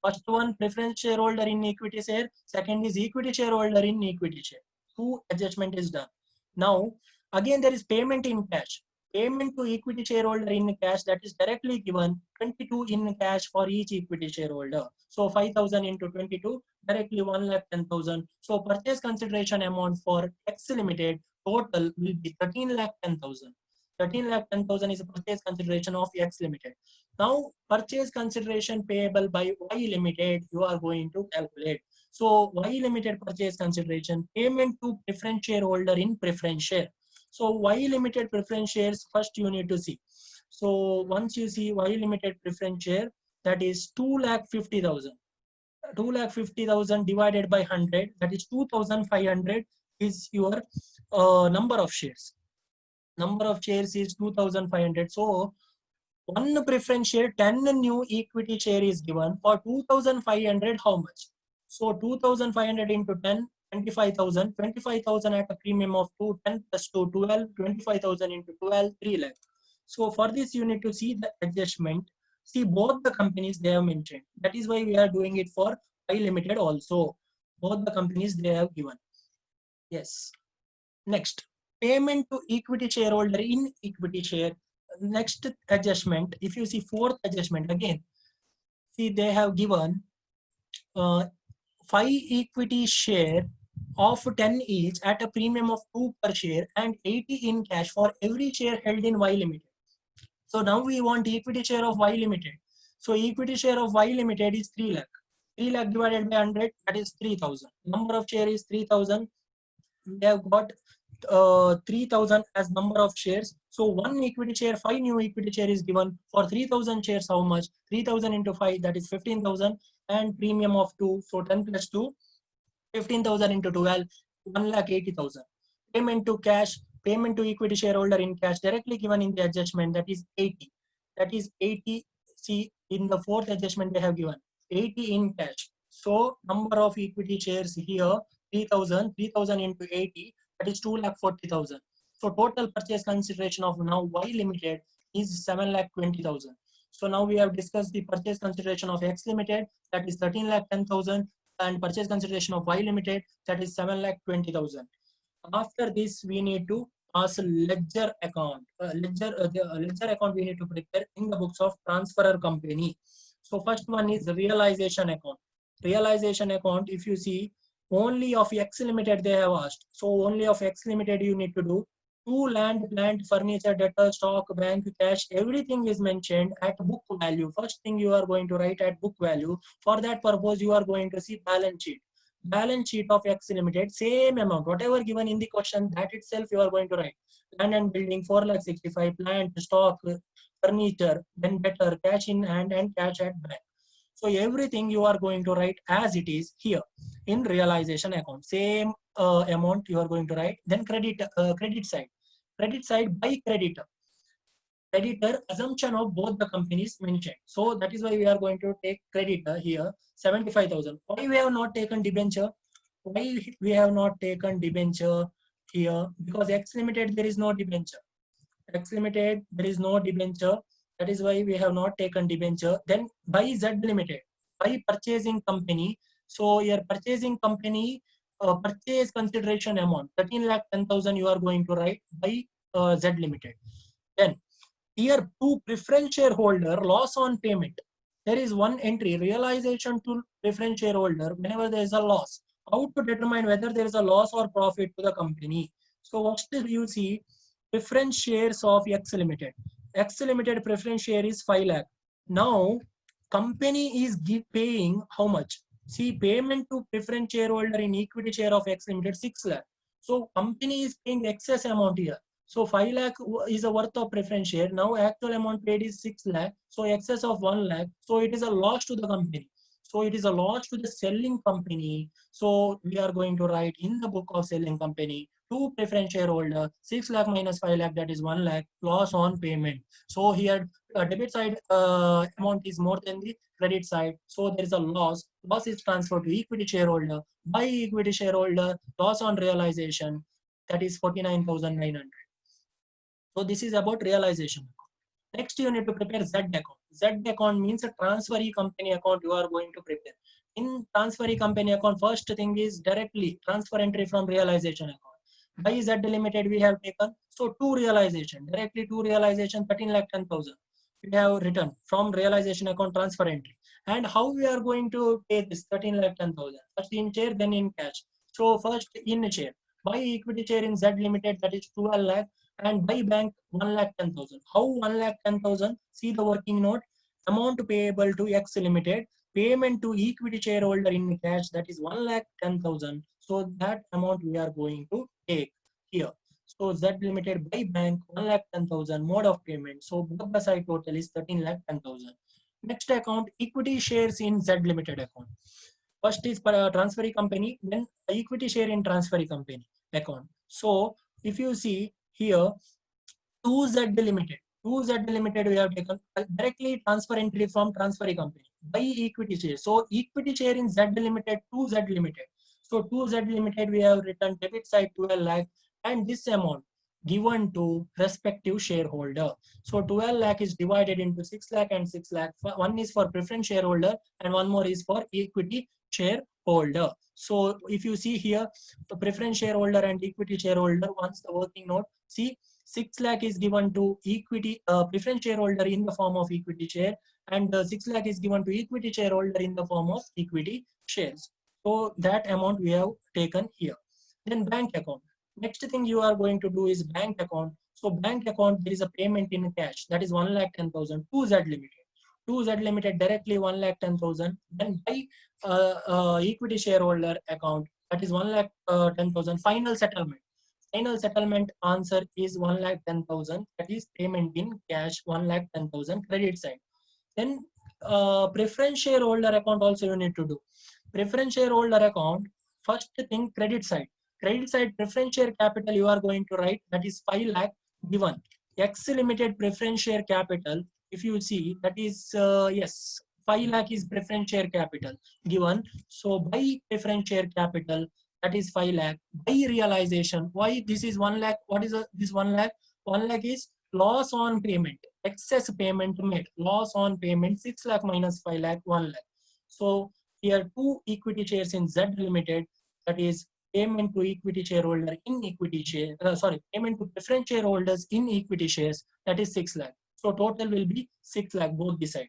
A: First one, preference shareholder in equity share. Second is equity shareholder in equity share. Two adjustment is done. Now again there is payment in cash. Payment to equity shareholder in cash, that is directly given, 22 in cash for each equity shareholder. So 5,000 into 22, directly 1,10,000. So purchase consideration amount for X Limited total will be 13,10,000. 13,10,000 is a purchase consideration of X Limited. Now purchase consideration payable by Y Limited you are going to calculate. So Y Limited purchase consideration, payment to preference shareholder in preference share. So Y Limited preference shares, first you need to see. So once you see Y Limited preference share, that is 2,50,000. 2,50,000 divided by 100, that is 2,500 is your number of shares. Number of shares is 2,500. So one preference share, 10 new equity share is given. For 2,500, how much? So 2,500 into 10, 25,000. 25,000 at a premium of 2, 10 plus 2, 12. 25,000 into 12, 3 lakh. So for this, you need to see the adjustment. See both the companies they have mentioned. That is why we are doing it for Y Limited also. Both the companies they have given. Yes. Next, payment to equity shareholder in equity share. Next adjustment, if you see fourth adjustment again, see they have given 5 equity share of 10 each at a premium of 2 per share and 80 in cash for every share held in Y Limited. So now we want equity share of Y Limited. So equity share of Y Limited is 3 lakh. 3 lakh divided by 100, that is 3000. Number of share is 3000. We have got 3000 as number of shares. So one equity share, 5 new equity share is given. For 3000 shares, how much? 3000 into 5, that is 15,000, and premium of 2. So 10 plus 2, 15,000 into 12, 1,80,000. Payment to cash, payment to equity shareholder in cash directly given in the adjustment, that is 80. That is 80. See, in the fourth adjustment they have given 80 in cash. So number of equity shares here 3,000. 3,000 into 80, that is 2,40,000. So total purchase consideration of now Y Limited is 7,20,000. So now we have discussed the purchase consideration of X Limited, that is 13,10,000, and purchase consideration of Y Limited, that is 7,20,000. After this, we need to pass a ledger account. The ledger account we need to prepare in the books of transferor company. So first one is the realization account. Realization account, if you see, only of X Limited they have asked. So only of X Limited you need to do. To land, plant, furniture, debtor, stock, bank, cash, everything is mentioned at book value. First thing you are going to write at book value. For that purpose, you are going to see balance sheet. Balance sheet of X Limited, same amount, whatever given in the question, that itself you are going to write. Land and building, 4,65,000, plant, stock, furniture, then debtor, cash in hand, and cash at bank. So everything you are going to write as it is here in realization account. Same amount you are going to write. Then credit side. Credit side by creditor. Creditor, assumption of both the companies mentioned. So that is why we are going to take creditor here 75,000. Why we have not taken debenture? Why we have not taken debenture here? Because X Limited there is no debenture. X Limited there is no debenture. That is why we have not taken debenture. Then by Z Limited, by purchasing company. So your purchasing company purchase consideration amount 13,10,000 you are going to write by Z Limited. Then Tier 2 preference shareholder loss on payment. There is one entry, realization to preference shareholder whenever there is a loss. How to determine whether there is a loss or profit to the company? So what do you see? Preference shares of X Limited. X Limited preference share is 5 lakh. Now company is paying how much? See, payment to preference shareholder in equity share of X Limited 6 lakh. So company is paying excess amount here. So 5 lakh is a worth of preference share. Now actual amount paid is 6 lakh. So excess of 1 lakh. So it is a loss to the company. So it is a loss to the selling company. So we are going to write in the book of selling company to preference shareholder 6 lakh minus 5 lakh, that is 1 lakh, loss on payment. So here debit side amount is more than the credit side. So there is a loss. Loss is transferred to equity shareholder. By equity shareholder, loss on realization, that is 49,900. So this is about realization account. Next, you need to prepare Z account. Z account means a transferee company account you are going to prepare. In transferee company account, first thing is directly transfer entry from realization account. By Z Limited we have taken, so to realization, directly to realization 13,10,000. We have written from realization account transfer entry. And how we are going to pay this 13,10,000? First in share, then in cash. So first in share. By equity share in Z Limited, that is 12 lakh, and by bank 1,10,000. How 1,10,000? See the working note. Amount payable to X Limited, payment to equity shareholder in cash, that is 1,10,000. So that amount we are going to take here. So Z Limited by bank 1,10,000 mode of payment. So both the side total is 13,10,000. Next account, equity shares in Z Limited account. First is transferee company, then equity share in transferee company account. So if you see here, 2Z Limited. 2Z Limited we have taken directly transfer entry from transferee company by equity share. So equity share in Z Limited, 2Z Limited. So 2Z Limited we have written debit side 12 lakh, and this amount given to respective shareholder. So 12 lakh is divided into 6 lakh and 6 lakh. One is for preference shareholder and one more is for equity shareholder. So if you see here, the preference shareholder and equity shareholder, once the working note, see 6 lakh is given to equity preference shareholder in the form of equity share, and 6 lakh is given to equity shareholder in the form of equity shares. So that amount we have taken here. Then bank account. Next thing you are going to do is bank account. So bank account, there is a payment in cash, that is 1,10,000 to Z Limited. to Z Limited directly 1,10,000. Then by equity shareholder account, that is 1,10,000. Final settlement. Final settlement answer is 1,10,000. That is payment in cash 1,10,000 credit side. Then preference shareholder account also you need to do. Preference shareholder account, first thing credit side. Credit side preference share capital you are going to write, that is 5 lakh given. X Limited preference share capital, if you see, that is yes, 5 lakh is preference share capital given. So by preference share capital, that is 5 lakh. By realization, why this is 1 lakh? What is this 1 lakh? 1 lakh is loss on payment, excess payment made, loss on payment 6 lakh minus 5 lakh, 1 lakh. So here two equity shares in Z Limited, that is payment to equity shareholder in equity share, payment to preference shareholders in equity shares, that is 6 lakh. So total will be 6 lakh both the side.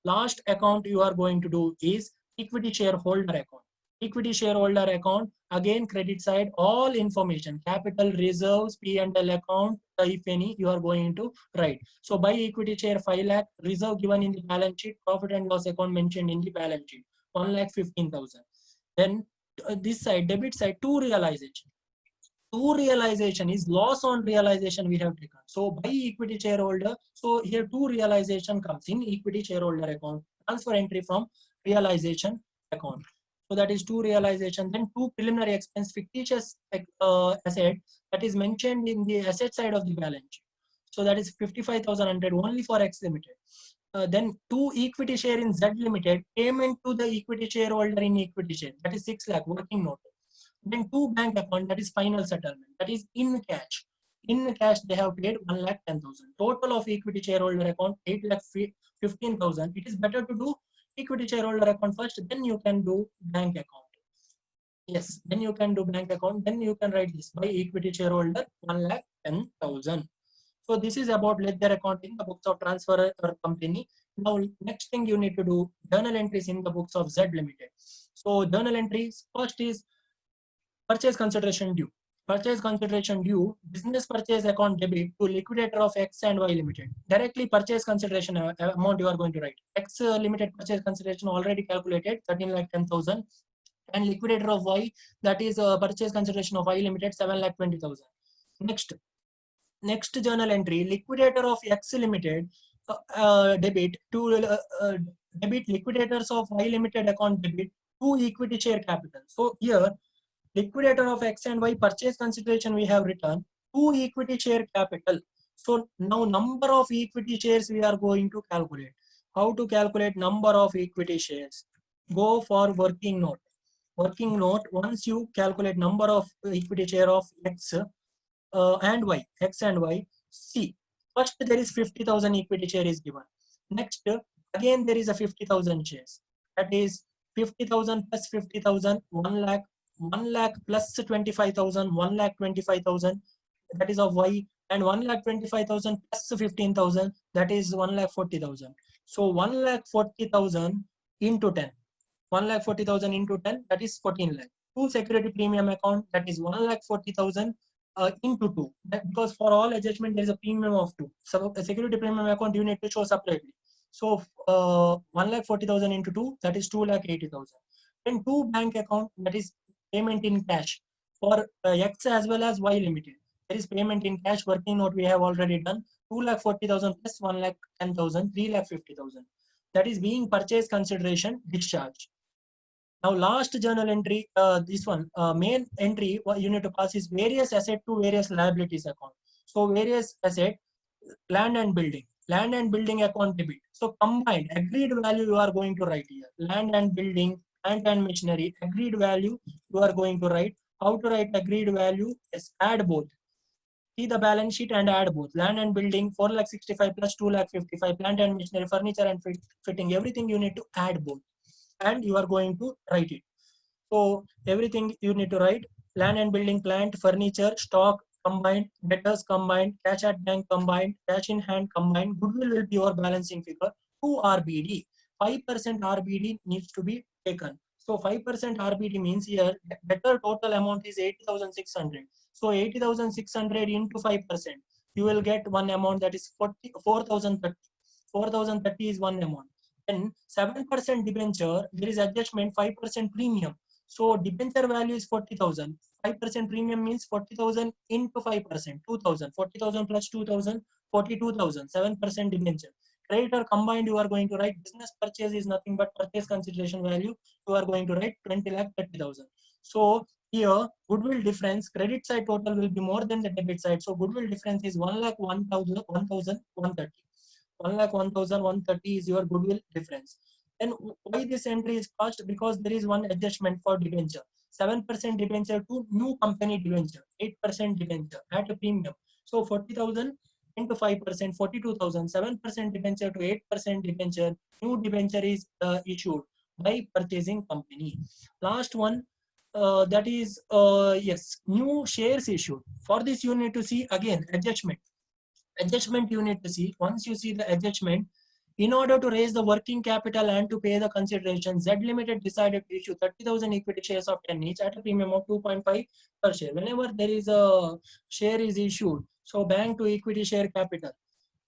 A: Last account you are going to do is equity shareholder account. Equity shareholder account, again credit side, all information, capital, reserves, P&L account, if any, you are going to write. So by equity share 5 lakh, reserve given in the balance sheet, profit and loss account mentioned in the balance sheet, 1,15,000. Then this side, debit side, to realization. To realization is loss on realization we have taken. So by equity shareholder, so here to realization comes in equity shareholder account, transfer entry from realization account. So that is to realization. Then to preliminary expense, fictitious asset, that is mentioned in the asset side of the balance sheet. So that is 55,100 only for X Limited. Then to equity share in Z Limited, payment to the equity shareholder in equity share, that is 6 lakh working note. Then to bank account, that is final settlement, that is in cash. In cash they have paid 1,10,000. Total of equity shareholder account 8,15,000. It is better to do equity shareholder account first, then you can do bank account. Yes, then you can do bank account, then you can write this by equity shareholder 1,10,000. So this is about ledger accounting, the books of transfer or company. Now next thing you need to do journal entries in the books of Z Limited. So journal entries, first is purchase consideration due. Purchase consideration due, business purchase account debit to liquidator of X and Y Limited. Directly purchase consideration amount you are going to write. X Limited purchase consideration already calculated 13,10,000, and liquidator of Y, that is purchase consideration of Y Limited 7,20,000. Next journal entry, liquidator of X Limited debit to debit liquidators of Y Limited account debit to equity share capital. So here liquidator of X and Y purchase consideration we have written to equity share capital. So now number of equity shares we are going to calculate. How to calculate number of equity shares? Go for working note. Working note, once you calculate number of equity share of X and Y, X and Y, see, first there is 50,000 equity share is given. Next, again there is a 50,000 shares. That is 50,000 plus 50,000, 1 lakh, 1 lakh plus 25,000, 1 lakh 25,000, that is of Y, and 1 lakh 25,000 plus 15,000, that is 1 lakh 40,000. So 1 lakh 40,000 into 10. 1 lakh 40,000 into 10, that is 14 lakh. Two security premium account, that is 1 lakh 40,000 into 2. Because for all adjustment there is a premium of 2. So a security premium account you need to show separately. So 1 lakh 40,000 into 2, that is 2 lakh 80,000. Then two bank account, that is payment in cash for X as well as Y Limited. There is payment in cash, working note we have already done, 2 lakh 40,000 plus 1 lakh 10,000, 3 lakh 50,000. That is being purchase consideration discharge. Now last journal entry, this one, main entry what you need to pass is various asset to various liabilities account. So various asset, land and building. Land and building account debit. So combined, agreed value you are going to write here. Land and building, plant and machinery, agreed value you are going to write. How to write agreed value? Yes, add both. See the balance sheet and add both. Land and building 4,65,000 plus 2,55,000. Plant and machinery, furniture and fitting, everything you need to add both. And you are going to write it. So everything you need to write: land and building, plant, furniture, stock combined, debtors combined, cash at bank combined, cash in hand combined, goodwill will be your balancing figure, to RBD. 5% RBD needs to be taken. So 5% RBD means here debtor total amount is 80,600. So 80,600 into 5%, you will get one amount, that is 4,030. 4,030 is one amount. Then 7% debenture, there is adjustment 5% premium. So debenture value is 40,000. 5% premium means 40,000 into 5%, 2,000. 40,000 plus 2,000, 42,000. 7% debenture. Creditor combined, you are going to write business purchase is nothing but purchase consideration value. You are going to write 20 lakh 30,000. So here goodwill difference, credit side total will be more than the debit side. So goodwill difference is 1 lakh 1,000 1,130. 1 lakh 1,130 is your goodwill difference. Then why this entry is passed? Because there is one adjustment for debenture. 7% debenture to new company debenture, 8% debenture at a premium. So 40,000 into 5%, 42,000, 7% debenture to 8% debenture. New debenture is issued by purchasing company. Last one, that is, yes, new shares issued. For this, you need to see again adjustment. Adjustment you need to see. Once you see the adjustment, in order to raise the working capital and to pay the consideration, Z Limited decided to issue 30,000 equity shares of 10 each at a premium of 2.5 per share. Whenever there is a share is issued, so bank to equity share capital,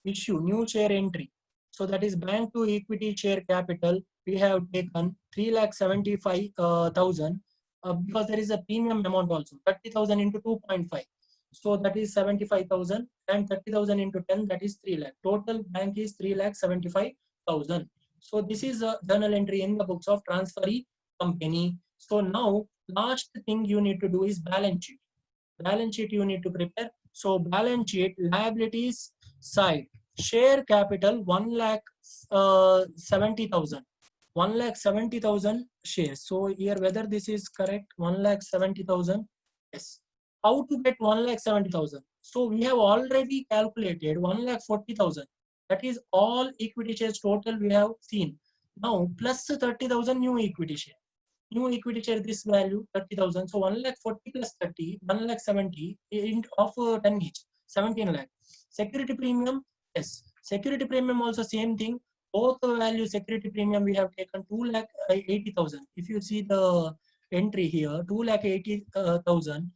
A: issue new share entry. So that is bank to equity share capital. We have taken 3,75,000 because there is a premium amount also, 30,000 into 2.5. So that is 75,000 and 30,000 into 10, that is 3 lakh. Total bank is 3,75,000. So this is a journal entry in the books of transferee company. So now last thing you need to do is balance sheet. Balance sheet you need to prepare. So balance sheet, liabilities side, share capital 1 lakh 70,000. 1 lakh 70,000 shares. So here whether this is correct, 1 lakh 70,000. Yes. How to get 1 lakh 70,000? So we have already calculated 1 lakh 40,000. That is all equity shares total we have seen. Now plus 30,000 new equity share. New equity share this value 30,000. So 1 lakh 40 plus 30, 1 lakh 70 of 10 each, 17 lakh. Security premium, yes. Security premium also same thing. Both value security premium we have taken 2 lakh 80,000. If you see the entry here, 2 lakh 80,000.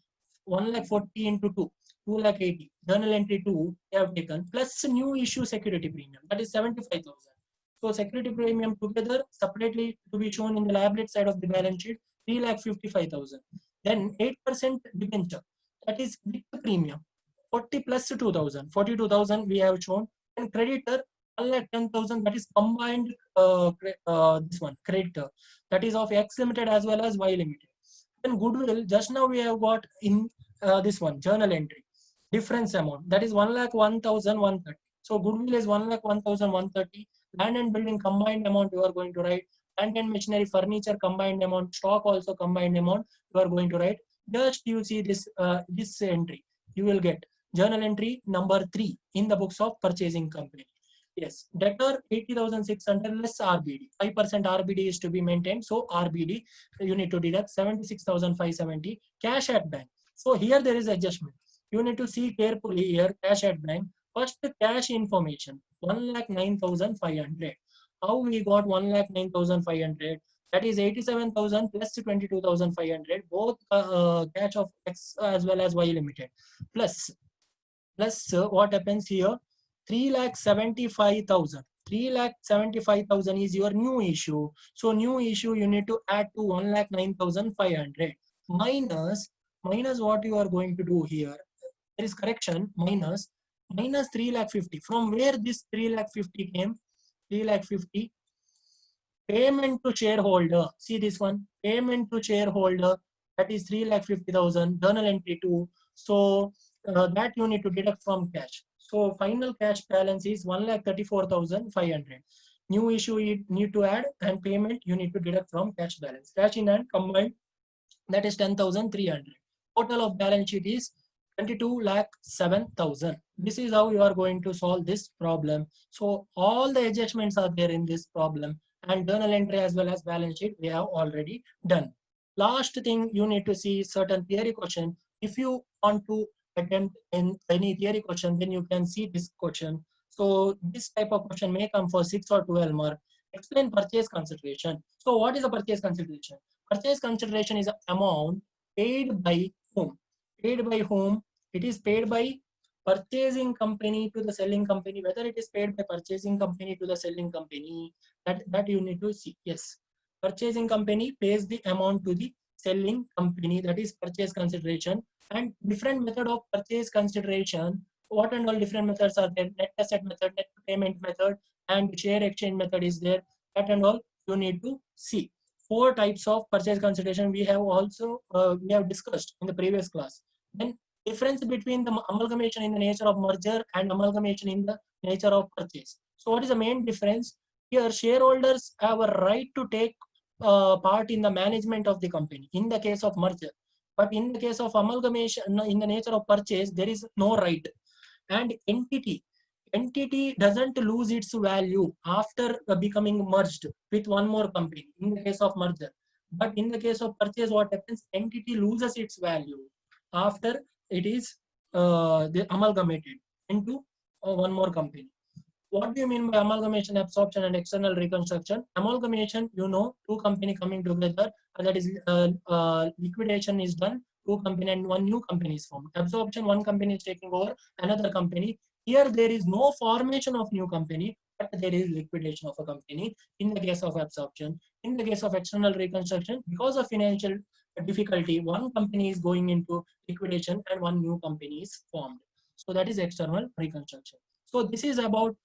A: 1 lakh 40 into 2, 2 lakh 80. Journal entry 2 they have taken plus new issue security premium, that is 75,000. So security premium together separately to be shown in the liability side of the balance sheet, 3,55,000. Then 8% debenture, that is with the premium, 40 plus 2,000, 42,000 we have shown. And creditor 1,10,000, that is combined this one creditor, that is of X Limited as well as Y Limited. Then goodwill, just now we have got in this one journal entry difference amount, that is 1 lakh 1,130. So goodwill is 1 lakh 1,130. Land and building combined amount you are going to write. Land and machinery, furniture combined amount, stock also combined amount you are going to write. Just you see this this entry, you will get journal entry number 3 in the books of purchasing company. Yes, debtor 80,600 less RBD. 5% RBD is to be maintained. So RBD you need to deduct 76,570. Cash at bank. So here there is adjustment. You need to see carefully here cash at bank. First cash information 1,09,500. How we got 1,09,500? That is 87,000 plus 22,500. Both cash of X as well as Y Limited. Plus what happens here? 3,75,000. 3,75,000 is your new issue. So new issue you need to add to 1,09,500 minus what you are going to do here. There is correction minus 3,50,000. From where this 3,50,000 came? 3,50,000 payment to shareholder. See this one, payment to shareholder, that is 3,50,000. Journal entry 2. So that you need to deduct from cash. So final cash balance is 1,34,500. New issue you need to add and payment you need to deduct from cash balance. Cash in hand combined, that is 10,300. Total of balance sheet is 22,07,000. This is how you are going to solve this problem. So all the adjustments are there in this problem, and journal entry as well as balance sheet we have already done. Last thing you need to see certain theory question. If you want to attempt in any theory question, then you can see this question. So this type of question may come for 6 or 12 mark. Explain purchase consideration. So what is a purchase consideration? Purchase consideration is an amount paid by whom? Paid by whom? It is paid by purchasing company to the selling company, whether it is paid by purchasing company to the selling company, that you need to see. Yes, purchasing company pays the amount to the selling company, that is purchase consideration. And different method of purchase consideration, what and all different methods are there? Net asset method, net payment method, and share exchange method is there. That and all you need to see. Four types of purchase consideration we have also we have discussed in the previous class. Then difference between the amalgamation in the nature of merger and amalgamation in the nature of purchase. So what is the main difference? Here shareholders have a right to take part in the management of the company in the case of merger. But in the case of amalgamation, in the nature of purchase, there is no right. And entity doesn't lose its value after becoming merged with one more company in the case of merger. But in the case of purchase, what happens? Entity loses its value after it is amalgamated into one more company. What do you mean by amalgamation, absorption, and external reconstruction? Amalgamation, you know, two company coming together, that is liquidation is done, two company and one new company is formed. Absorption, one company is taking over another company. Here there is no formation of new company, but there is liquidation of a company in the case of absorption. In the case of external reconstruction, because of financial difficulty, one company is going into liquidation and one new company is formed. So that is external reconstruction. So this is about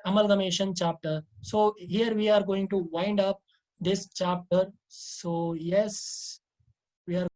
A: amalgamation chapter. So here we are going to wind up this chapter. So yes, we are